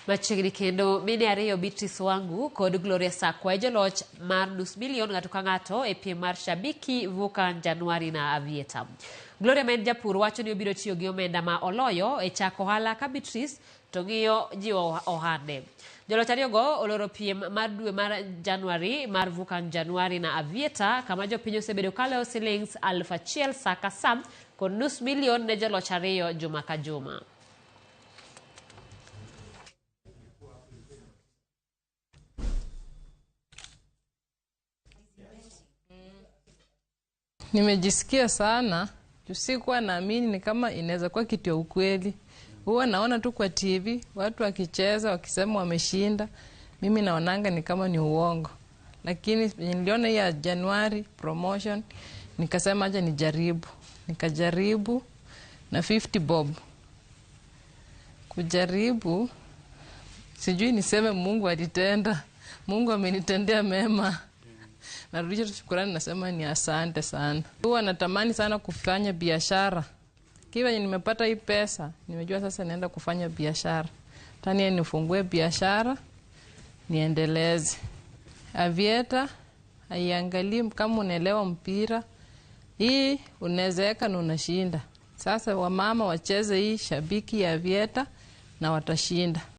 Machiegni kendo mine ariyo Beatrice Wangu kod Gloria Sakwa e joloch mar $500,000 ng'ato ka ng'ato e piem mar Shabiki Vukan Januari na Avieta. Gloria ma en japur wacho ni obiro tiyo gi omenda ma oloyo e chako ohala ka Beatrice to ng'iyo jiwo ohande. Joloch ariyogo oloro piem mar dwe mar Januari mar Vukan Januari na Avieta kama jopiny osebedo kaleo silings 1,000 sa ka sa kod $500,000 ne joloch ariyo juma ka juma. Nimejisikia sana, sikuwa naamini ni kama inaweza kuwa kitu ya ukweli. Huwa naona tu kwa TV, watu wakicheza, wakisema wameshinda. Mimi naonanga ni kama ni uongo. Lakini niliona ya Januari promotion, nikasema acha nijaribu. Nikajaribu na 50 bob. Kujaribu, sijui niseme Mungu alitenda. Mungu amenitendea mema. Narudisha shukrani, nasema ni asante sana. Huwa natamani sana kufanya biashara. Kiwa nimepata hii pesa, nimejua sasa naenda kufanya biashara. Tani nifungue biashara, niendeleze. Avieta, haiangalii kama unaelewa mpira. Hii unazeeka na unashinda. Sasa wamama wacheze hii Shabiki ya Avieta na watashinda.